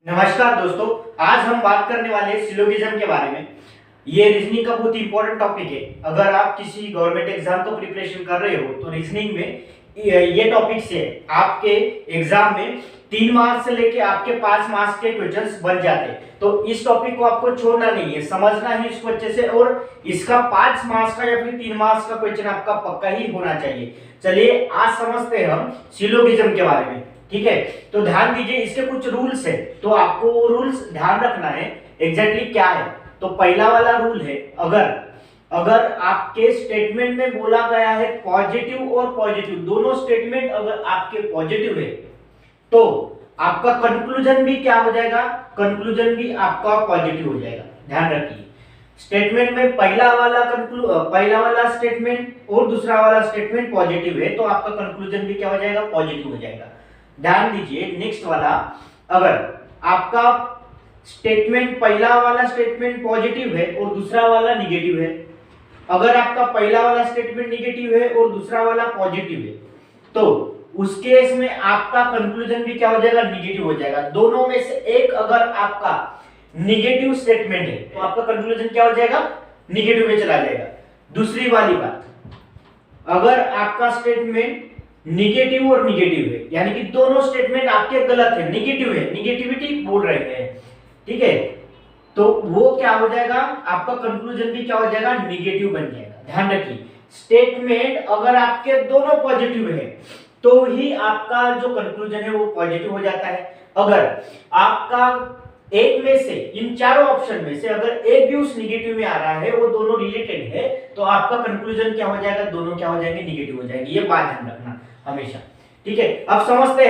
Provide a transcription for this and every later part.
नमस्कार दोस्तों, आज हम बात करने वाले हैं सिलोगिज्म के बारे में। ये रीजनिंग का बहुत ही इंपॉर्टेंट टॉपिक है। अगर आप किसी गवर्नमेंट एग्जाम को प्रिपरेशन कर रहे हो तो रीजनिंग में ये टॉपिक से आपके एग्जाम में 3 मार्क्स से लेके आपके 5 मार्क्स के क्वेश्चंस बन जाते हैं। तो इस टॉपिक को आपको छोड़ना नहीं है, समझना है इसको अच्छे से, और इसका 5 मार्क्स का या फिर 3 मार्क्स का क्वेश्चन आपका पक्का ही होना चाहिए। चलिए आज समझते हैं हम सिलोगिज्म के बारे में। ठीक है, तो ध्यान दीजिए, इसके कुछ रूल्स है, तो आपको वो रूल्स ध्यान रखना है एग्जैक्टली क्या है। तो पहला वाला रूल है, अगर आपके स्टेटमेंट में बोला गया है पॉजिटिव और पॉजिटिव, दोनों स्टेटमेंट अगर आपके पॉजिटिव है तो आपका कंक्लूजन भी क्या हो जाएगा, कंक्लूजन भी आपका पॉजिटिव हो जाएगा। ध्यान रखिए, स्टेटमेंट में पहला वाला स्टेटमेंट और दूसरा वाला स्टेटमेंट पॉजिटिव है तो आपका कंक्लूजन भी क्या हो जाएगा, पॉजिटिव हो जाएगा। ध्यान दीजिए नेक्स्ट वाला, अगर आपका स्टेटमेंट पहला वाला स्टेटमेंट पॉजिटिव है और दूसरा वाला निगेटिव है, अगर आपका पहला वाला स्टेटमेंट निगेटिव है और दूसरा वाला पॉजिटिव है तो उस केस में आपका कंक्लूजन भी क्या हो जाएगा, निगेटिव हो जाएगा। दोनों में से एक अगर आपका निगेटिव स्टेटमेंट है तो आपका कंक्लूजन क्या हो जाएगा, निगेटिव में चला जाएगा। दूसरी वाली बात, अगर आपका स्टेटमेंट निगेटिव और निगेटिव है, यानी कि दोनों स्टेटमेंट आपके गलत है, निगेटिव है, निगेटिविटी बोल रहे हैं, ठीक है, तो वो क्या हो जाएगा, आपका कंक्लूजन भी क्या हो जाएगा, निगेटिव बन जाएगा। ध्यान रखिए, स्टेटमेंट अगर आपके दोनों पॉजिटिव है तो ही आपका जो कंक्लूजन है वो पॉजिटिव हो जाता है। अगर आपका एक में से, इन चारों ऑप्शन में से अगर एक भी उस निगेटिव में आ रहा है, वो दोनों रिलेटेड है, तो आपका कंक्लूजन क्या हो जाएगा, दोनों क्या हो जाएंगे, निगेटिव हो जाएंगे। ये बात ध्यान रखना हमेशा, ठीक है। अब समझते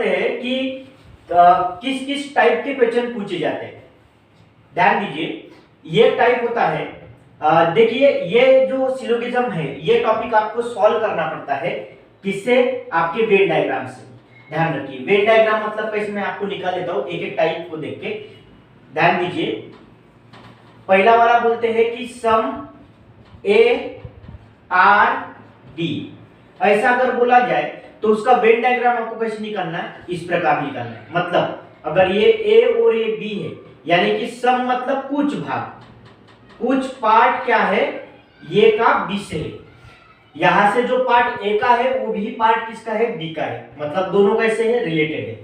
हैं कि किस किस टाइप के क्वेश्चन पूछे जाते हैं। ध्यान दीजिए, ये टाइप होता है, देखिए ये जो सिलोगिज्म है ये टॉपिक आपको सॉल्व करना पड़ता है, किससे, आपके वेन डायग्राम से। ध्यान रखिए, वेन डायग्राम मतलब कैसे, मैं आपको निकाल लेता हूं एक एक टाइप को देख के। ध्यान दीजिए, पहला वाला बोलते हैं कि सम ए आर डी, ऐसा अगर बोला जाए तो उसका वेन डायग्राम आपको कैसे निकालना है, इस प्रकार निकालना है। मतलब अगर ये ए और ये बी है, यानी कि सम मतलब कुछ भाग, कुछ पार्ट क्या है, ये का बी से है, यहां से जो पार्ट ए का है वो भी पार्ट किसका है, बी का है, मतलब दोनों कैसे है, रिलेटेड है।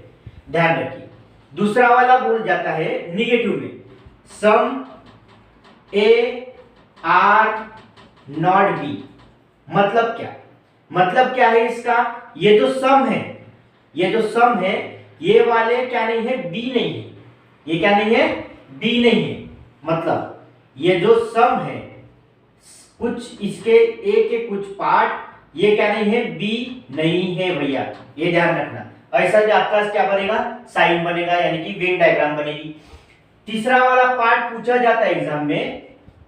ध्यान रखिए, दूसरा वाला बोल जाता है निगेटिव में, सम ए आर नॉट बी, मतलब क्या है इसका, ये जो सम है ये वाले क्या नहीं है, बी नहीं है, ये क्या नहीं है, बी नहीं है। मतलब ये जो सम है, कुछ इसके ए के कुछ पार्ट, ये क्या नहीं है, बी नहीं है भैया, ये ध्यान रखना। ऐसा जो आपका क्या बनेगा, साइन बनेगा, यानी कि वेन डायग्राम बनेगी। तीसरा वाला पार्ट पूछा जाता है एग्जाम में,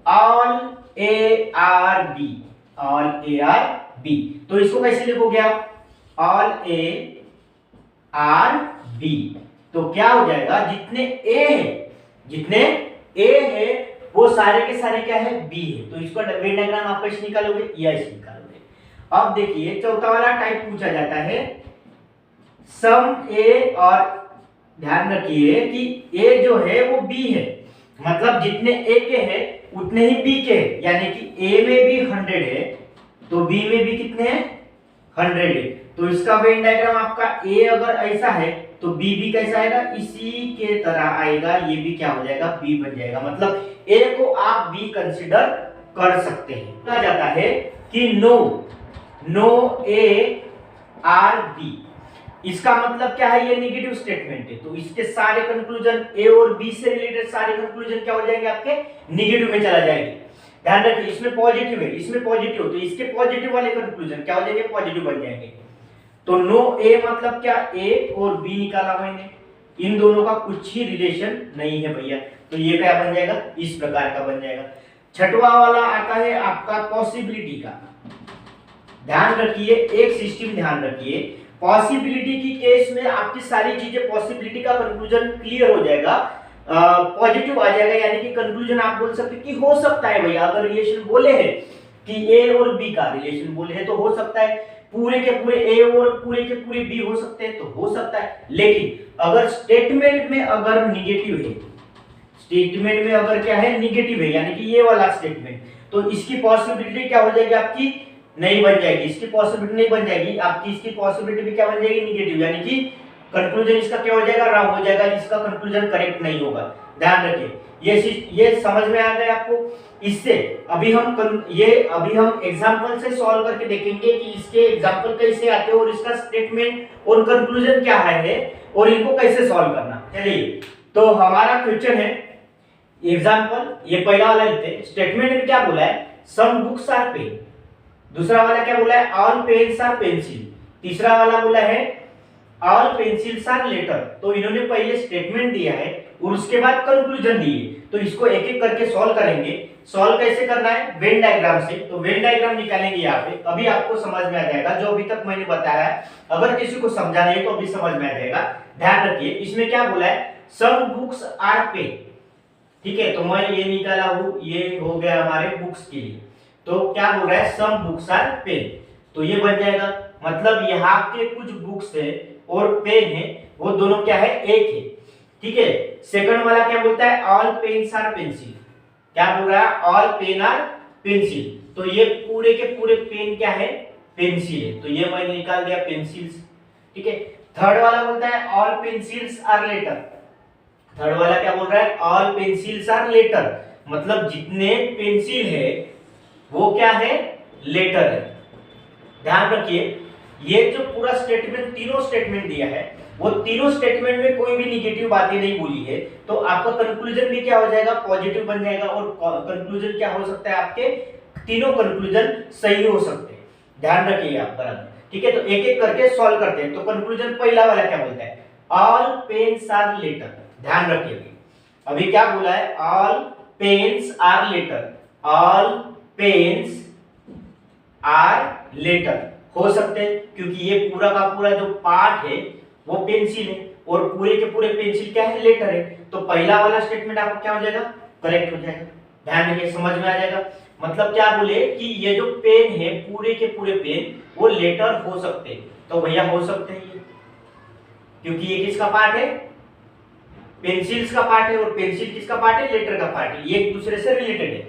all A are B, all A are B, तो इसको कैसे लिखोगे आप, ऑल ए आर बी, तो क्या हो जाएगा, जितने ए है वो सारे के सारे क्या है, बी है, तो इसको वेन डायग्राम आप कैसे निकालोगे, या ऐसे निकालोगे। अब देखिए चौथा वाला टाइप पूछा जाता है सम ए, और ध्यान रखिए कि ए जो है वो बी है, मतलब जितने ए के हैं उतने ही बी के हैं, यानी कि ए में भी 100 है तो बी में भी कितने हैं, 100 है। तो इसका वेन डायग्राम आपका ए अगर ऐसा है तो बी भी कैसा आएगा, इसी के तरह आएगा, ये भी क्या हो जाएगा, बी बन जाएगा। मतलब ए को आप बी कंसीडर कर सकते हैं। कहा जाता है कि नो ए आर बी, इसका मतलब क्या है, ये नेगेटिव स्टेटमेंट है, तो इसके सारे कंक्लूजन ए और बी से रिलेटेड सारे कंक्लूजन क्या हो जाएंगे, आपके निगेटिव में चला जाएंगे। ध्यान रखिए, इसमें पॉजिटिव है, इसमें पॉजिटिव, तो इसके पॉजिटिव वाले कंक्लूजन क्या हो जाएंगे, पॉजिटिव बन जाएंगे। तो नो ए मतलब क्या, ए और बी निकाला मैंने, इन दोनों का कुछ ही रिलेशन नहीं है भैया, तो ये क्या बन जाएगा, इस प्रकार का बन जाएगा। छठवां वाला आता है आपका पॉसिबिलिटी का। ध्यान रखिए, एक सिस्टम ध्यान रखिए, पॉसिबिलिटी की केस में आपकी सारी चीजें, पॉसिबिलिटी का कंक्लूजन क्लियर हो जाएगा, पॉजिटिव आ जाएगा, यानी कि कंक्लूजन आप बोल सकते कि हो सकता है भैया, अगर रिलेशन बोले हैं कि ए और बी का रिलेशन बोले हैं तो हो सकता है। पूरे के पूरे ए और पूरे के पूरे बी हो सकते हैं, तो हो सकता है। लेकिन अगर स्टेटमेंट में अगर निगेटिव है, स्टेटमेंट में अगर क्या है निगेटिव है, यानी कि ये वाला स्टेटमेंट, तो इसकी पॉसिबिलिटी क्या हो जाएगी आपकी, नहीं बन जाएगी। इसकी पॉसिबिलिटी नहीं बन जाएगी आपकी, इसकी पॉसिबिलिटी भी क्या बन जाएगी, निगेटिव, यानी कि कंक्लूजन इसका क्या हो जाएगा, रॉन्ग हो जाएगा, इसका कंक्लूजन करेक्ट नहीं होगा। ध्यान रखिए, ये समझ में आ गया आपको। इससे अभी हम एग्जांपल से सॉल्व करके देखेंगे कि इसके एग्जांपल कैसे आते हैं और इसका स्टेटमेंट और कंक्लूजन क्या है और इनको कैसे सॉल्व करना। चलिए, तो हमारा क्वेश्चन है एग्जांपल, ये पहला वाला लेते हैं। स्टेटमेंट में क्या बोला है, सम बुक्स आर पेन। दूसरा वाला क्या बोला है, ऑल पेन्स आर पेंसिल। तीसरा वाला बोला है ऑल पेंसिल्स आर लेटर। तो इन्होंने पहले स्टेटमेंट दिया है और उसके बाद कंक्लूजन दिए, तो इसको एक एक करके सॉल्व करेंगे। सॉल्व कैसे करना है, वेन डायग्राम से। तो वेन डायग्राम निकालेंगे यहाँ पे, अभी आपको समझ में आ जाएगा जो अभी तक मैंने बताया है। अगर किसी को समझा नहीं है तो अभी समझ में आ जाएगा। ध्यान रखिए, इसमें क्या बोला है, सम बुक्स आर पेन। ठीक है, तो मैं ये निकाला हूं, ये हो गया हमारे बुक्स के लिए। तो क्या बोल रहा है, सम बुक्स आर पेन, तो ये बन जाएगा, मतलब यहाँ के कुछ बुक्स है और पेन है, वो दोनों क्या है, एक है। ठीक है, सेकंड वाला क्या बोलता है, ऑल पेन्स आर पेंसिल। क्या बोल रहा है, ऑल पेन आर पेंसिल, तो ये पूरे के पूरे पेन क्या है, पेंसिल है, तो ये मैंने निकाल दिया पेंसिल्स। ठीक है, थर्ड वाला बोलता है all pencils are letter. Third वाला क्या बोल रहा है, ऑल पेंसिल्स आर लेटर, मतलब जितने पेंसिल है वो क्या है, लेटर है। ध्यान रखिए, ये जो पूरा स्टेटमेंट, तीनों स्टेटमेंट दिया है, वो तीनों स्टेटमेंट में कोई भी निगेटिव बातें नहीं बोली है, तो आपका कंक्लूजन भी क्या हो जाएगा, पॉजिटिव बन जाएगा। और कंक्लूजन क्या हो सकता है, आपके तीनों कंक्लूजन सही हो सकते हैं। ध्यान रखिए आप बराबर। ठीक है, तो एक एक करके सॉल्व करते हैं। तो कंक्लूजन पहला वाला क्या बोलता है, ऑल पेन्स आर लेटर। ध्यान रखिए, अभी क्या बोला है, all pens are letter, all pens are letter हो सकते हैं, क्योंकि ये पूरा का पूरा जो पार्ट है वो पेंसिल है और पूरे के पूरे पेंसिल क्या है, लेटर है। तो पहला वाला स्टेटमेंट आपको क्या हो जाएगा, करेक्ट हो जाएगा। ध्यान रखिए, समझ में आ जाएगा। मतलब क्या बोले कि ये जो पेन है, पूरे के पूरे पेन वो लेटर हो सकते हैं, तो भैया हो सकते हैं ये, क्योंकि ये किसका पार्ट है, पेंसिल्स का पार्ट है, और पेंसिल किसका पार्ट है, लेटर का पार्ट है, ये एक दूसरे से रिलेटेड है।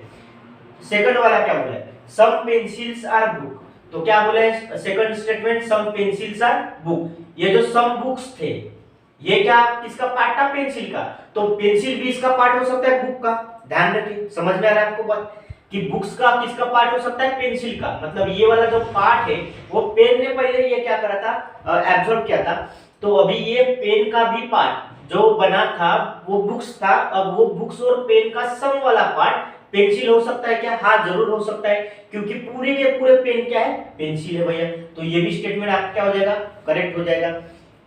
सेकंड वाला क्या बोला है, सम पेंसिल्स आर बुक। तो क्या बोला है second statement, some pencils are book. ये जो सम बुक्स थे, ये क्या किसका पार्ट था, पेंसिल का, तो पेंसिल भी इसका पार्ट हो सकता है बुक का। ध्यान रखिए, समझ में आ रहा है आपको बात, कि बुक्स का किसका पार्ट हो सकता है, पेंसिल का। मतलब ये वाला जो पार्ट है वो पेन ने पहले ये क्या करा था, एब्जॉर्ब किया था, तो अभी ये पेन का भी पार्ट जो बना था वो बुक्स था। अब वो बुक्स और पेन का सम वाला पार्ट पेंसिल हो सकता है क्या, हाँ जरूर हो सकता है, क्योंकि पूरे के पूरे पेन क्या है, पेंसिल है भैया। तो ये भी स्टेटमेंट आपका क्या हो जाएगा, करेक्ट हो जाएगा।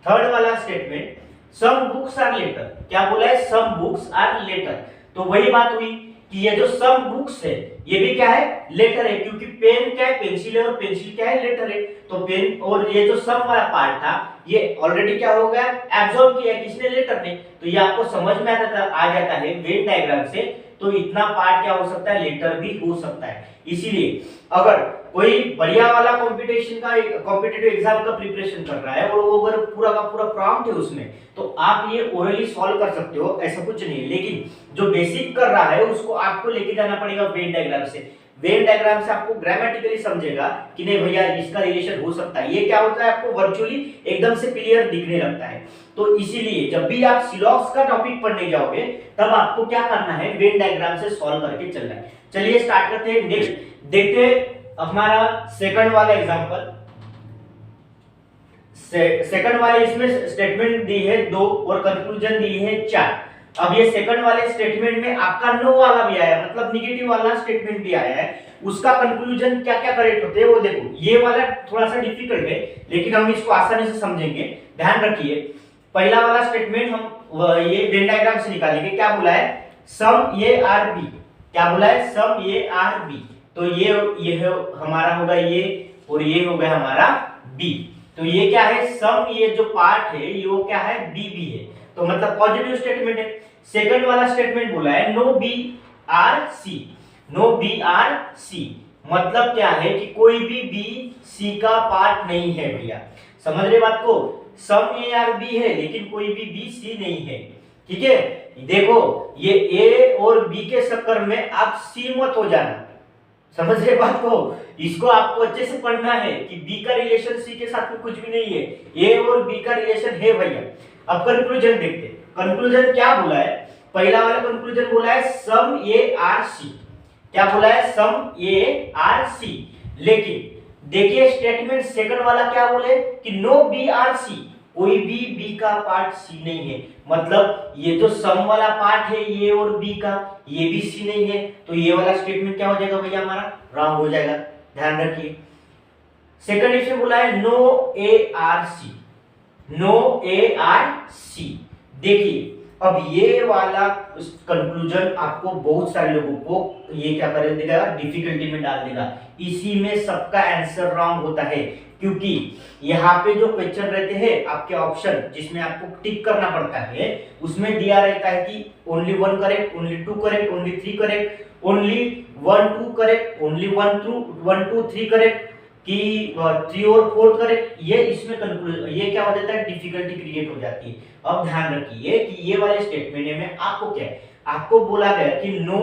थर्ड वाला statement, some books are letter. क्या बोला है, सम बुक्स आर लेटर, तो वही बात हुई कि ये जो सम बुक्स है ये भी क्या है, लेटर है, क्योंकि पेन क्या है, पेंसिल है, और पेंसिल क्या है, लेटर है। तो पेन और ये जो सम वाला पार्ट था ये ऑलरेडी क्या हो गया, एब्सॉर्ब किया किसने, लेटर ने। तो ये आपको समझ में आ जाता है वेन डायग्राम से। तो इतना पार्ट क्या हो सकता है, लेटर भी हो सकता है। इसीलिए अगर कोई बढ़िया वाला कंपटीशन का, कॉम्पिटिटिव एग्जाम का प्रिपरेशन कर रहा है और वो अगर पूरा का पूरा प्रॉम्प्ट है उसमें, तो आप ये ओरली सॉल्व कर सकते हो, ऐसा कुछ नहीं है। लेकिन जो बेसिक कर रहा है उसको आपको लेके जाना पड़ेगा वेन डायग्राम से। वेन डायग्राम से आपको ग्रामेटिकली समझेगा कि नहीं भैया इसका रिलेशन हो सकता है। ये क्या होता है, आपको वर्चुअली एकदम से क्लियर दिखने लगता है। तो इसीलिए जब भी आप सिलॉक्स का टॉपिक पढ़ने जाओगे तब आपको क्या करना है, वेन डायग्राम से सॉल्व करके चलना है। चलिए स्टार्ट करते हैं। नेक्स्ट देखते हैं हमारा सेकंड वाला एग्जांपल। सेकंड वाले इसमें स्टेटमेंट दी है 2 और कंक्लूजन दी है 4। अब ये सेकंड वाले स्टेटमेंट में आपका नो वाला भी आया, मतलब निगेटिव वाला स्टेटमेंट भी आया है, उसका कंक्लूजन क्या क्या करेक्ट होते हैं वो देखो। ये वाला थोड़ा सा डिफिकल्ट है लेकिन हम इसको आसानी से समझेंगे। ध्यान रखिए, पहला वाला स्टेटमेंट हम ये वेन डायग्राम से निकालेंगे। क्या बोला है, सम ए आर बी। क्या बोला है, सम ए आर बी। तो ये हमारा होगा ये, और ये हो गया हमारा बी। तो ये क्या है, सम ये जो पार्ट है ये वो क्या है, बी बी है, तो मतलब पॉजिटिव स्टेटमेंट है। सेकंड वाला स्टेटमेंट बोला है no B are C. No B are C मतलब क्या है कि कोई भी बी सी का पार्ट नहीं है भैया, समझ रहे बात को। सम ए आर बी है लेकिन कोई भी बी सी नहीं है, ठीक है। देखो ये ए और बी के चक्कर में आप सी मत हो जाना, समझ रहे बात को। इसको आपको अच्छे से पढ़ना है कि बी का रिलेशन सी के साथ में कुछ भी नहीं है, ए और बी का रिलेशन है भैया। अब कंक्लूजन देखते हैं, कंक्लूजन क्या बोला है। पहला वाला कंक्लूजन बोला है सम ए आर सी, क्या बोला है, सम ए आर सी। लेकिन देखिए स्टेटमेंट सेकंड वाला क्या बोले कि नो बी आर सी, कोई भी बी का पार्ट सी नहीं है। मतलब ये जो सम वाला पार्ट है ये और बी का, ये भी सी नहीं है, तो ये वाला स्टेटमेंट क्या हो जाएगा भैया, हमारा रॉन्ग हो जाएगा, ध्यान रखिए। सेकंड इसमें बोला है no A are C, no A are C. देखिए अब ये वाला कंक्लूजन आपको बहुत सारे लोगों को ये क्या कर देगा, डिफिकल्टी में डाल देगा। इसी में सबका आंसर रॉन्ग होता है, क्योंकि यहाँ पे जो क्वेश्चन रहते हैं आपके ऑप्शन जिसमें आपको टिक करना पड़ता है, उसमें दिया रहता है कि only 1 correct, only 2 correct, only 3 correct, only 1 2 correct, only 1 2 3 correct, कि 3 और 4 करेक्ट। ये इसमें कंक्लूजन ये क्या हो जाता है, डिफिकल्टी क्रिएट हो जाती है। अब ध्यान रखिए कि ये वाले स्टेटमेंट में आपको क्या है, आपको बोला गया कि नो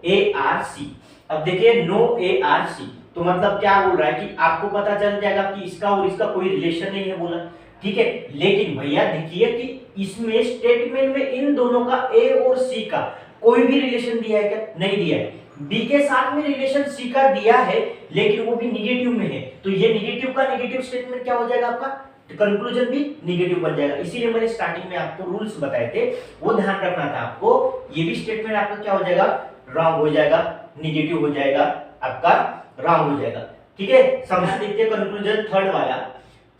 ए आर सी। अब देखिए नो ए आर सी तो मतलब क्या बोल रहा है कि आपको पता चल जाएगा कि इसका और इसका कोई रिलेशन नहीं है बोला, ठीक है। लेकिन भैया देखिए कि इसमें स्टेटमेंट में इन दोनों का ए और सी का कोई भी रिलेशन दिया है क्या, नहीं दिया है। बी के साथ में रिलेशन सी का दिया है लेकिन वो भी निगेटिव में है, तो ये निगेटिव का निगेटिव स्टेटमेंट क्या हो जाएगा आपका, कंक्लूजन भी निगेटिव बन जाएगा। इसीलिए मैंने स्टार्टिंग में आपको रूल्स बताए थे, वो ध्यान रखना था आपको। ये भी स्टेटमेंट आपका क्या हो जाएगा, रॉन्ग हो जाएगा, निगेटिव हो जाएगा, आपका रॉन्ग हो जाएगा, ठीक है। समझ देखते हैं कंक्लूजन थर्ड वाला,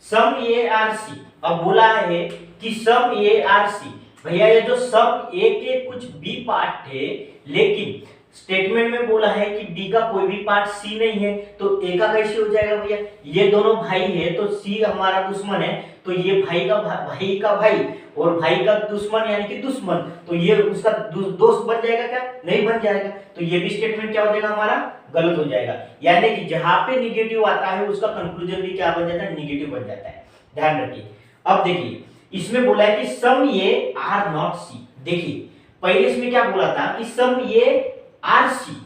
सम ए आर सी। अब बोला है कि सम ए आर सी, भैया ये जो सम ए के कुछ बी पार्ट थे, लेकिन स्टेटमेंट में बोला है कि डी का कोई भी पार्ट सी नहीं है, तो ए का कैसे हो जाएगा भैया। ये दोनों भाई है तो सी हमारा दुश्मन है, तो ये भाई का भाई और भाई का दुश्मन यानी कि दुश्मन, तो ये उसका दोस्त बन जाएगा क्या, नहीं बन जाएगा। तो ये भी स्टेटमेंट क्या हो जाएगा, हमारा गलत हो जाएगा। यानी कि जहां पे निगेटिव आता है उसका कंक्लूजन भी क्या बन जाता है, निगेटिव बन जाता है, ध्यान रखिए। अब देखिए इसमें बोला है कि सम ए आर नॉट सी। देखिए पहले इसमें क्या बोला था कि सम ए आर सी,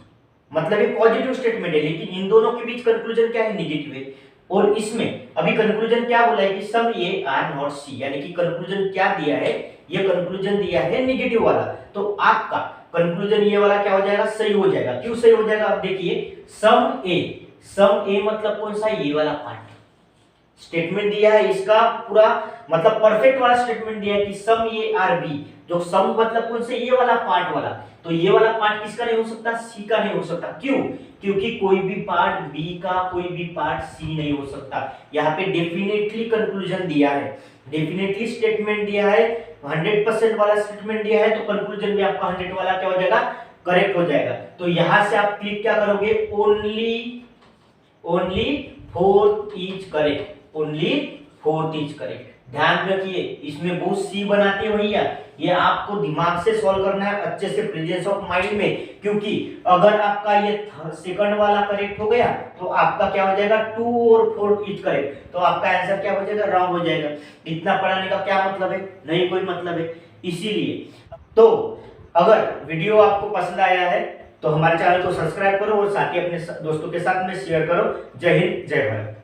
मतलब ये पॉजिटिव स्टेटमेंट है, लेकिन इन दोनों के बीच कंक्लूजन क्या है, निगेटिव है। और इसमें अभी कंक्लूजन क्या बोला है कि सम ए आर नॉट सी, यानी कि कंक्लूजन क्या दिया है, ये कंक्लूजन दिया है निगेटिव वाला, तो आपका कंक्लूजन ये वाला क्या हो जाएगा, सही हो जाएगा। क्यों सही हो जाएगा, अब देखिए सम ए मतलब कौन सा, ये वाला पार्ट स्टेटमेंट दिया है, इसका पूरा मतलब परफेक्ट वाला स्टेटमेंट दिया है कि सम ए आर बी, जो सम मतलब कौन से, ये वाला पार्ट वाला, तो ये वाला पार्ट किसका नहीं हो सकता, सी का नहीं हो सकता। क्यों, क्योंकि कोई भी पार्ट बी का कोई भी पार्ट सी नहीं हो सकता। यहाँ पे डेफिनेटली कंक्लूजन दिया है, डेफिनेटली स्टेटमेंट दिया है, 100% वाला स्टेटमेंट दिया है, तो कंक्लूजन भी आपका 100 वाला क्या हो जाएगा, करेक्ट हो जाएगा। तो यहां से आप क्लिक क्या करोगे, only fourth is correct, only fourth is correct. ध्यान रखिए इसमें बहुत सी बनाते हैं भैया, ये आपको दिमाग से सॉल्व करना है, अच्छे से प्रेजेंस ऑफ माइंड में, क्योंकि अगर आपका ये सेकंड वाला करेक्ट हो गया तो आपका क्या हो जाएगा, 2 और 4 इज करेक्ट, तो आपका आंसर क्या हो जाएगा, रॉन्ग हो जाएगा। इतना पढ़ाने का क्या मतलब है, नहीं कोई मतलब है। इसीलिए तो अगर वीडियो आपको पसंद आया है तो हमारे चैनल को सब्सक्राइब करो और साथ ही अपने दोस्तों के साथ में शेयर करो। जय हिंद, जय भारत।